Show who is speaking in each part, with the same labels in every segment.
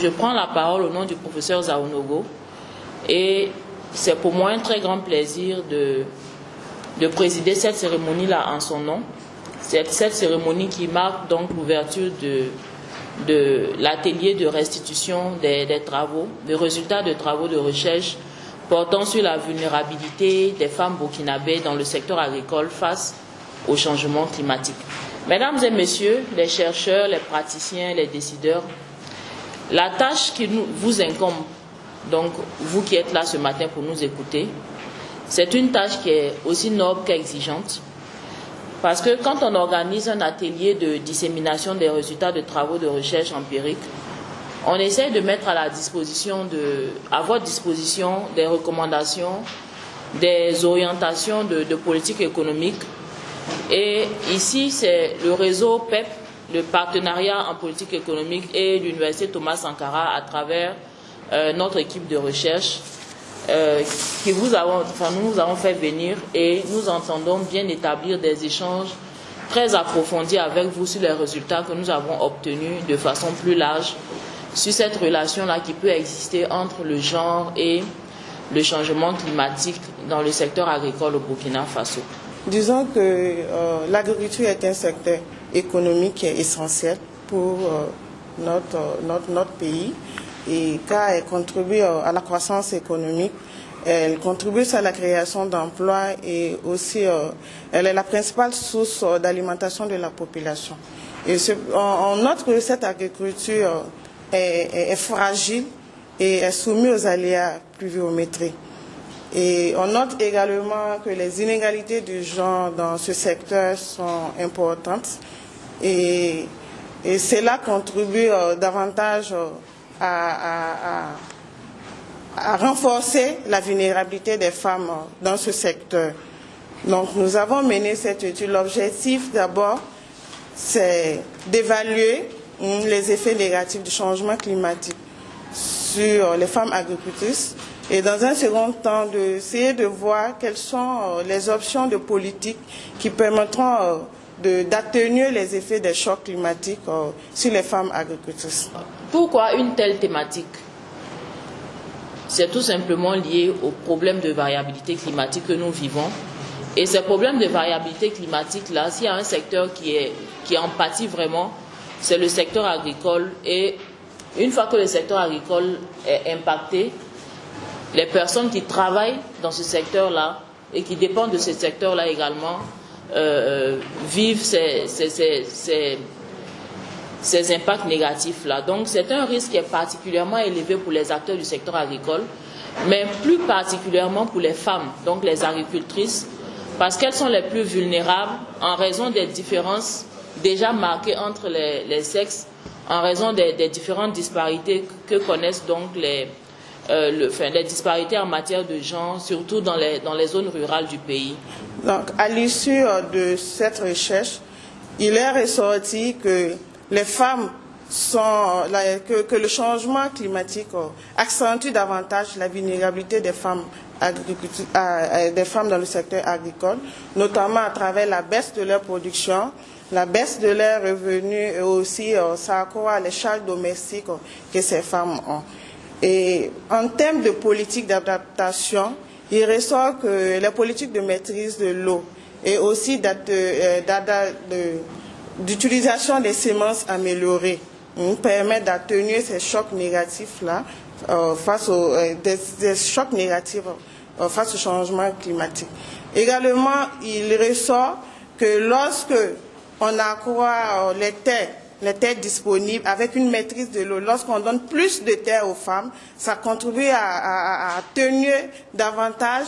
Speaker 1: je prends la parole au nom du professeur Zaounogo et c'est pour moi un très grand plaisir de présider cette cérémonie-là en son nom. Cette cérémonie qui marque donc l'ouverture de l'atelier de restitution des travaux, des résultats de travaux de recherche portant sur la vulnérabilité des femmes burkinabées dans le secteur agricole face au changement climatique. Mesdames et messieurs, les chercheurs, les praticiens, les décideurs, la tâche qui vous incombe, donc vous qui êtes là ce matin pour nous écouter, c'est une tâche qui est aussi noble qu'exigeante. Parce que quand on organise un atelier de dissémination des résultats de travaux de recherche empirique, on essaie de mettre à votre disposition des recommandations, des orientations de politique économique. Et ici, c'est le réseau PEP, le partenariat en politique économique et l'Université Thomas Sankara à travers notre équipe de recherche nous avons fait venir et nous entendons bien établir des échanges très approfondis avec vous sur les résultats que nous avons obtenus de façon plus large sur cette relation-là qui peut exister entre le genre et le changement climatique dans le secteur agricole au Burkina Faso.
Speaker 2: Disons que l'agriculture est un secteur économique qui est essentiel pour notre pays, et car elle contribue à la croissance économique, elle contribue à la création d'emplois et aussi elle est la principale source d'alimentation de la population. Et on note que cette agriculture est fragile et est soumise aux aléas pluviométriques. Et on note également que les inégalités du genre dans ce secteur sont importantes et cela contribue davantage à renforcer la vulnérabilité des femmes dans ce secteur. Donc nous avons mené cette étude. L'objectif d'abord, c'est d'évaluer les effets négatifs du changement climatique sur les femmes agricultrices et dans un second temps d'essayer de voir quelles sont les options de politique qui permettront d'atténuer les effets des chocs climatiques sur les femmes agricultrices.
Speaker 1: Pourquoi une telle thématique? C'est tout simplement lié au problème de variabilité climatique que nous vivons. Et ces problèmes de variabilité climatique-là, s'il y a un secteur qui en pâtit vraiment, c'est le secteur agricole. Et une fois que le secteur agricole est impacté, les personnes qui travaillent dans ce secteur-là et qui dépendent de ce secteur-là également vivent ces impacts négatifs-là. Donc c'est un risque qui est particulièrement élevé pour les acteurs du secteur agricole, mais plus particulièrement pour les femmes, donc les agricultrices, parce qu'elles sont les plus vulnérables en raison des différences déjà marquées entre les sexes, en raison des différentes disparités que connaissent donc les disparités en matière de genre, surtout dans les zones rurales du pays.
Speaker 2: Donc, à l'issue de cette recherche, il est ressorti que les femmes que le changement climatique accentue davantage la vulnérabilité des femmes dans le secteur agricole, notamment à travers la baisse de leur production, la baisse de leurs revenus et aussi ça accroît les charges domestiques que ces femmes ont. Et en termes de politique d'adaptation, il ressort que les politiques de maîtrise de l'eau et aussi d'utilisation des semences améliorées permettent d'atténuer ces chocs négatifs-là face au changement climatique. Également, il ressort que lorsque on accroît les terres disponibles avec une maîtrise de l'eau, lorsqu'on donne plus de terres aux femmes, ça contribue à atténuer davantage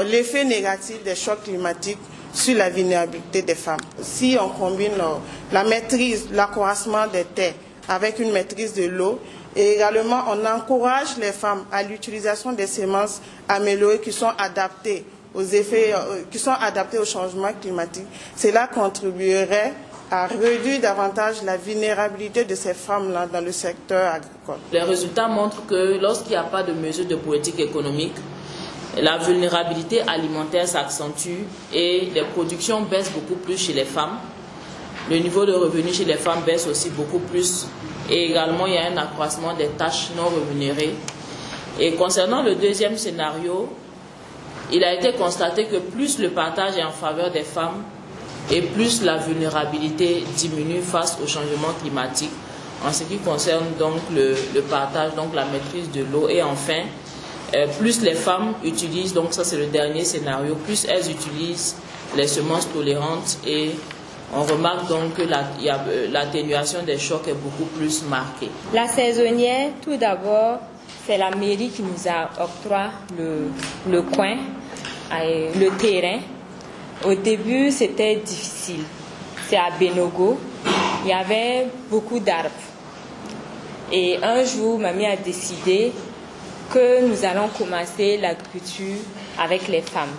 Speaker 2: l'effet négatif des chocs climatiques sur la vulnérabilité des femmes. Si on combine la maîtrise, l'accroissement des terres avec une maîtrise de l'eau, et également on encourage les femmes à l'utilisation des semences améliorées qui sont adaptées aux effets, au changement climatique, cela contribuerait à réduire davantage la vulnérabilité de ces femmes-là dans le secteur agricole.
Speaker 1: Les résultats montrent que lorsqu'il n'y a pas de mesures de politique économique, la vulnérabilité alimentaire s'accentue et les productions baissent beaucoup plus chez les femmes. Le niveau de revenu chez les femmes baisse aussi beaucoup plus Et également, il y a un accroissement des tâches non rémunérées. Et concernant le deuxième scénario, il a été constaté que plus le partage est en faveur des femmes et plus la vulnérabilité diminue face au changement climatique en ce qui concerne donc le partage, donc la maîtrise de l'eau. Et enfin, plus les femmes utilisent, donc ça c'est le dernier scénario, plus elles utilisent les semences tolérantes et on remarque donc que l'atténuation des chocs est beaucoup plus marquée.
Speaker 3: La saisonnière, tout d'abord, c'est la mairie qui nous a octroyé le coin, le terrain. Au début, c'était difficile. C'est à Benogo. Il y avait beaucoup d'arbres. Et un jour, mamie a décidé que nous allons commencer l'agriculture avec les femmes.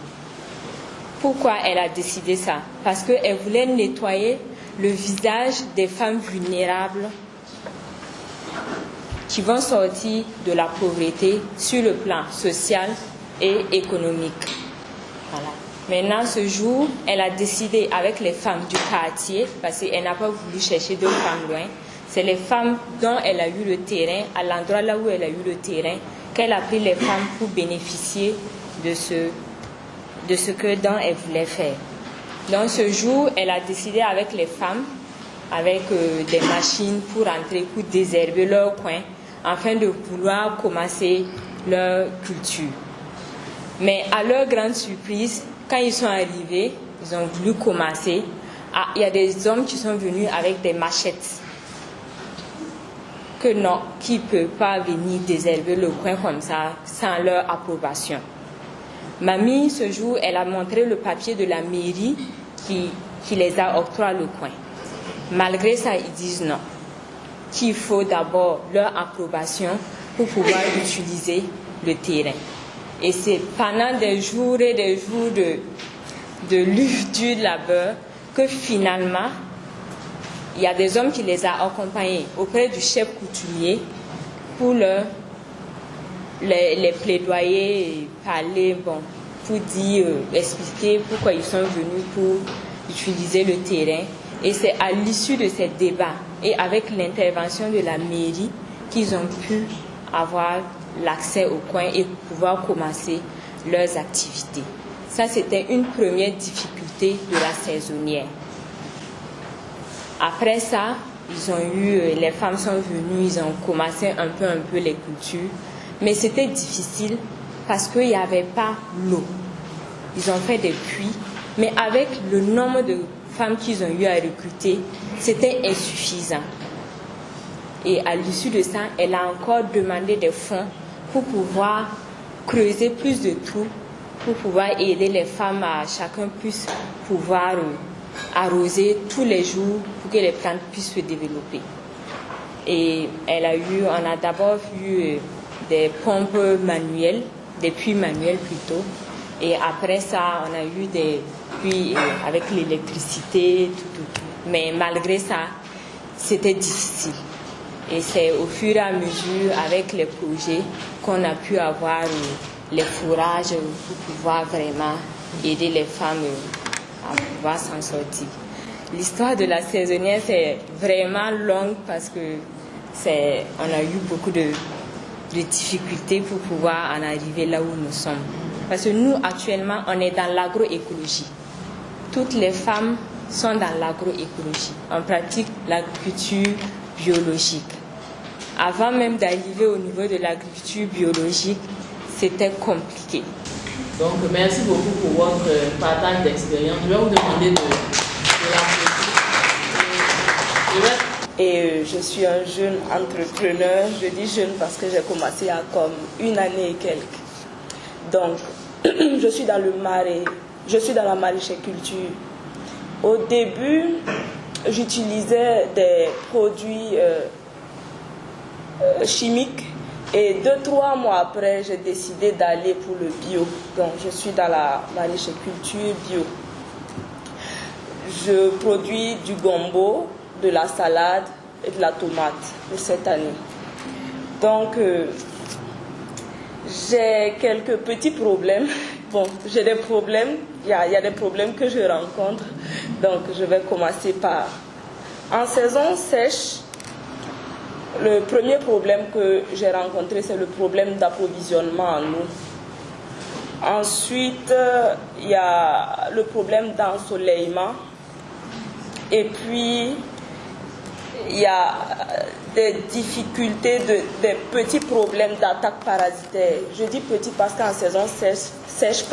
Speaker 3: Pourquoi elle a décidé ça? Parce qu'elle voulait nettoyer le visage des femmes vulnérables qui vont sortir de la pauvreté sur le plan social et économique. Voilà. Maintenant, ce jour, elle a décidé avec les femmes du quartier, parce qu'elle n'a pas voulu chercher d'autres femmes loin, c'est les femmes dont elle a eu le terrain, à l'endroit là où elle a eu le terrain, qu'elle a pris les femmes pour bénéficier de ce que dont elle voulait faire. Donc ce jour, elle a décidé avec les femmes, avec des machines pour entrer, pour désherber leur coin, afin de vouloir commencer leur culture. Mais à leur grande surprise, quand ils sont arrivés, ils ont voulu commencer. Il y a des hommes qui sont venus avec des machettes. Que non, qui ne peut pas venir désherber le coin comme ça sans leur approbation. Mamie, ce jour, elle a montré le papier de la mairie qui les a octroyé le coin. Malgré ça, ils disent non, qu'il faut d'abord leur approbation pour pouvoir utiliser le terrain. Et c'est pendant des jours et des jours de lutte, dur labeur, que finalement, il y a des hommes qui les ont accompagnés auprès du chef coutumier pour les plaidoyer et parler, pour dire, expliquer pourquoi ils sont venus pour utiliser le terrain. Et c'est à l'issue de ces débats et avec l'intervention de la mairie qu'ils ont pu avoir l'accès au coin et pouvoir commencer leurs activités. Ça, c'était une première difficulté de la saisonnière. Après ça, les femmes sont venues, ils ont commencé un peu les cultures. Mais c'était difficile parce qu'il n'y avait pas l'eau. Ils ont fait des puits, mais avec le nombre de femmes qu'ils ont eu à recruter, c'était insuffisant. Et à l'issue de ça, elle a encore demandé des fonds pour pouvoir creuser plus de trous, pour pouvoir aider les femmes à chacun puisse pouvoir arroser tous les jours pour que les plantes puissent se développer. Et on a d'abord eu des pompes manuelles, des puits manuels plutôt. Et après ça, on a eu des puits avec l'électricité, tout. Mais malgré ça, c'était difficile. Et c'est au fur et à mesure, avec les projets, qu'on a pu avoir les fourrages pour pouvoir vraiment aider les femmes à pouvoir s'en sortir. L'histoire de la saisonnière, c'est vraiment longue parce que on a eu beaucoup de difficultés pour pouvoir en arriver là où nous sommes. Parce que nous, actuellement, on est dans l'agroécologie. Toutes les femmes sont dans l'agroécologie. On pratique l'agriculture biologique. Avant même d'arriver au niveau de l'agriculture biologique, c'était compliqué.
Speaker 1: Donc, merci beaucoup pour votre partage d'expérience. Je vais vous demander de
Speaker 4: Et je suis un jeune entrepreneur. Je dis jeune parce que j'ai commencé il y a comme une année et quelques. Donc, je suis dans le marais. Je suis dans la maraîchère-culture. Au début, j'utilisais des produits chimiques. Et 2-3 mois après, j'ai décidé d'aller pour le bio. Donc, je suis dans la maraîchère-culture bio. Je produis du gombo, de la salade et de la tomate pour cette année. Donc, j'ai quelques petits problèmes. Bon, j'ai des problèmes. Il y a des problèmes que je rencontre. Donc, je vais commencer par... En saison sèche, Le premier problème que j'ai rencontré, c'est le problème d'approvisionnement en eau. Ensuite, il y a le problème d'ensoleillement. Et puis, il y a des difficultés, des petits problèmes d'attaque parasitaire. Je dis petits parce qu'en saison sèche,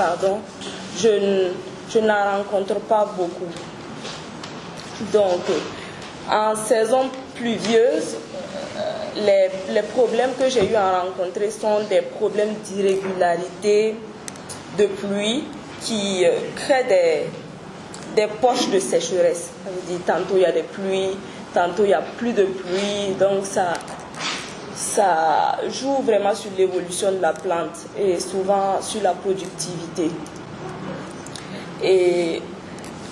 Speaker 4: je n'en rencontre pas beaucoup. Donc, en saison pluvieuse, les problèmes que j'ai eu à rencontrer sont des problèmes d'irrégularité de pluie qui créent des poches de sécheresse. Ça veut dire tantôt il y a des pluies, tantôt il n'y a plus de pluie. Donc ça joue vraiment sur l'évolution de la plante et souvent sur la productivité. Et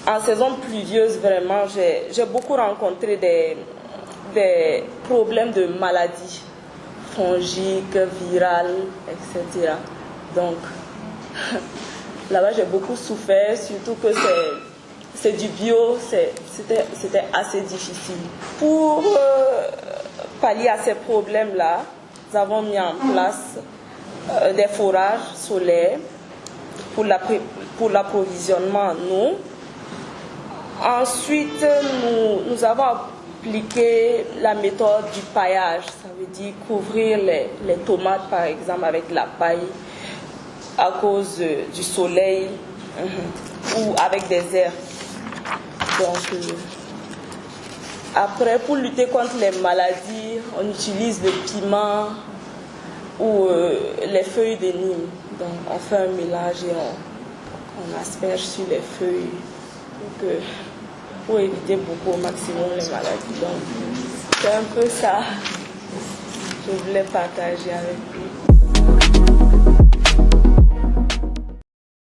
Speaker 4: en saison pluvieuse, vraiment, j'ai beaucoup rencontré des problèmes de maladies fongiques, virales, etc. Donc, là-bas, j'ai beaucoup souffert, surtout que c'est du bio, c'était assez difficile. Pour pallier à ces problèmes-là, nous avons mis en place des forages solaires pour l'approvisionnement en eau. Ensuite, nous avons appliqué la méthode du paillage, ça veut dire couvrir les tomates par exemple avec la paille à cause du soleil ou avec des herbes. Donc, après, pour lutter contre les maladies, on utilise le piment ou les feuilles de Nîmes. Donc, on fait un mélange et on asperge sur les feuilles pour éviter beaucoup au maximum les maladies. Donc, c'est un peu ça que je voulais partager avec vous.